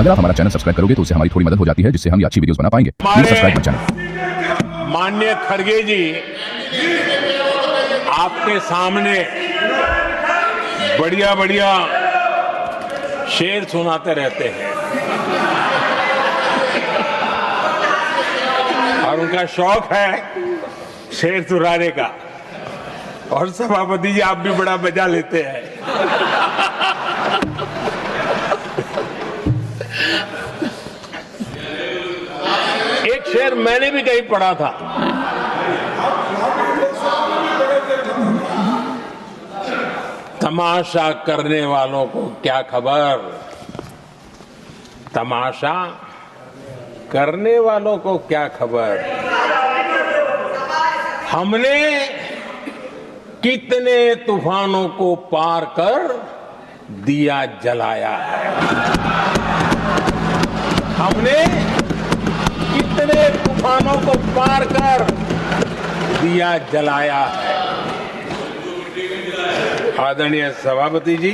अगर आप हमारा चैनल सब्सक्राइब करोगे तो उससे हमारी थोड़ी मदद हो जाती है, जिससे हम ये अच्छी वीडियोस बना पाएंगे। Please subscribe my channel. माननीय खड़गे जी आपके सामने बढ़िया बढ़िया शेर सुनाते रहते हैं और उनका शौक है शेर सुनाने का। और सभापति जी आप भी बड़ा मजा लेते हैं। एक शेर मैंने भी कहीं पढ़ा था, तमाशा करने वालों को क्या खबर, तमाशा करने वालों को क्या खबर, हमने कितने तूफानों को पार कर दिया जलाया है, हमने कितने तूफानों को पार कर दिया जलाया है। आदरणीय सभापति जी,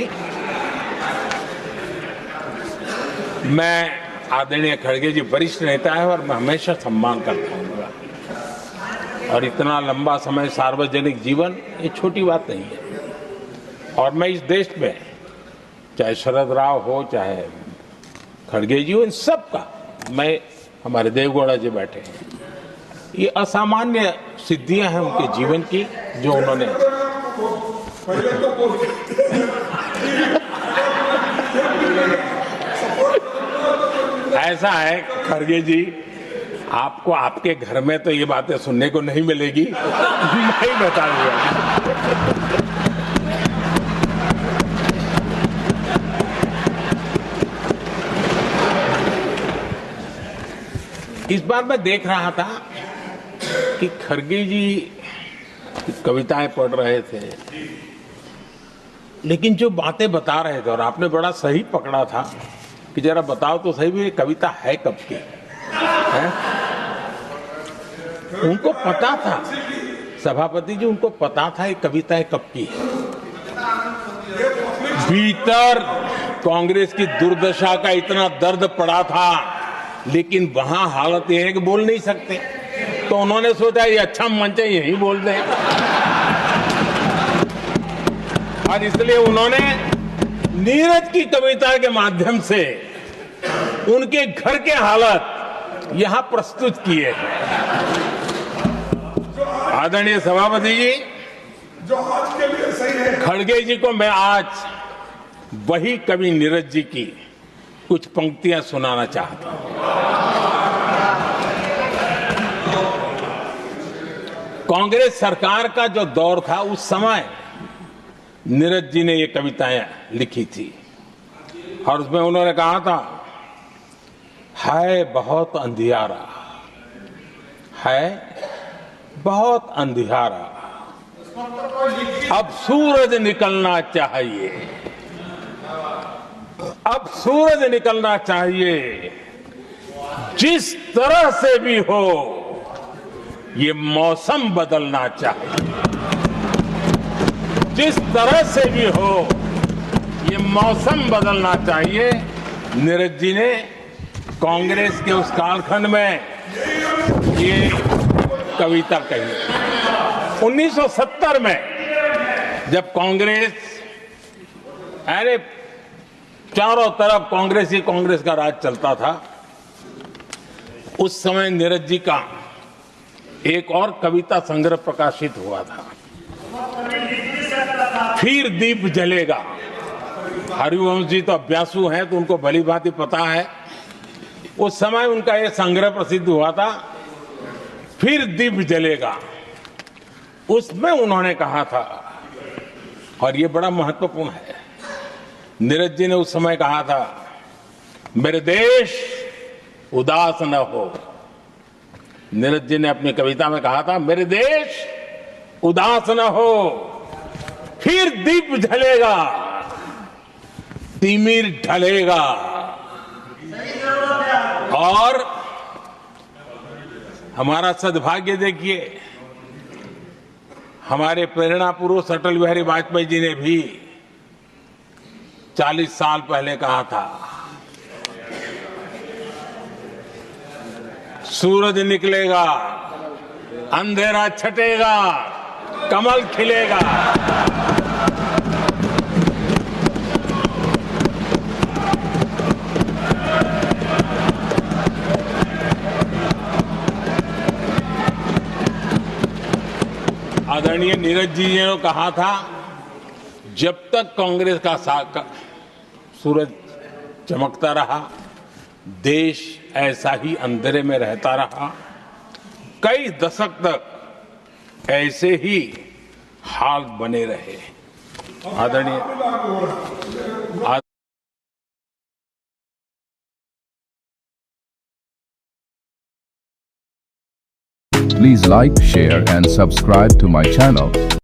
मैं आदरणीय खड़गे जी वरिष्ठ नेता है और मैं हमेशा सम्मान करता हूँ और इतना लंबा समय सार्वजनिक जीवन ये छोटी बात नहीं है। और मैं इस देश में चाहे शरद राव हो चाहे खड़गे जी हो, इन सब का मैं, हमारे देवगौड़ा जी बैठे हैं, ये असामान्य सिद्धियां हैं उनके जीवन की जो उन्होंने ऐसा है खड़गे जी, आपको आपके घर में तो ये बातें सुनने को नहीं मिलेगी, मैं ही बता दूंगा। इस बार मैं देख रहा था कि खड़गे जी कविताएं पढ़ रहे थे, लेकिन जो बातें बता रहे थे और आपने बड़ा सही पकड़ा था कि जरा बताओ तो सही भी ये कविता है कब की है? उनको पता था, सभापति जी उनको पता था ये कविताएं कब की है। भीतर कांग्रेस की दुर्दशा का इतना दर्द पड़ा था, लेकिन वहां हालत यह है कि बोल नहीं सकते, तो उन्होंने सोचा ये अच्छा मंच है यही बोल दें, और इसलिए उन्होंने नीरज की कविता के माध्यम से उनके घर के हालत यहां प्रस्तुत किए हैं। आदरणीय सभापति जी, जो आज के लिए सही है, खड़गे जी को मैं आज वही कवि नीरज जी की कुछ पंक्तियां सुनाना चाहता हूं। कांग्रेस सरकार का जो दौर था उस समय नीरज जी ने ये कविताएं लिखी थी और उसमें उन्होंने कहा था, है बहुत अंधियारा, है बहुत अंधियारा, अब सूरज निकलना चाहिए, अब सूरज निकलना चाहिए, जिस तरह से भी हो ये मौसम बदलना चाहिए, जिस तरह से भी हो ये मौसम बदलना चाहिए। नीरज जी ने कांग्रेस के उस कालखंड में ये कविता कही। 1970 में जब कांग्रेस, अरे चारों तरफ कांग्रेस ही कांग्रेस का राज चलता था, उस समय नीरज जी का एक और कविता संग्रह प्रकाशित हुआ था, फिर दीप जलेगा। हरिवंश जी तो अभ्यासु हैं तो उनको भली भांति पता है, उस समय उनका यह संग्रह प्रसिद्ध हुआ था, फिर दीप जलेगा। उसमें उन्होंने कहा था, और ये बड़ा महत्वपूर्ण है, नीरज जी ने उस समय कहा था, मेरे देश उदास न हो। नीरज जी ने अपनी कविता में कहा था, मेरे देश उदास न हो, फिर दीप जलेगा, तिमिर ढलेगा। और हमारा सद्भाग्य देखिए, हमारे प्रेरणा पुरुष अटल बिहारी वाजपेयी जी ने भी 40 साल पहले कहा था सूरज निकलेगा, अंधेरा छटेगा, कमल खिलेगा। आदरणीय नीरज जी ने कहा था, जब तक कांग्रेस का सूरज चमकता रहा, देश ऐसा ही अंधेरे में रहता रहा। कई दशक तक ऐसे ही हाल बने रहे। आदरणीय Please like, share and subscribe to my channel.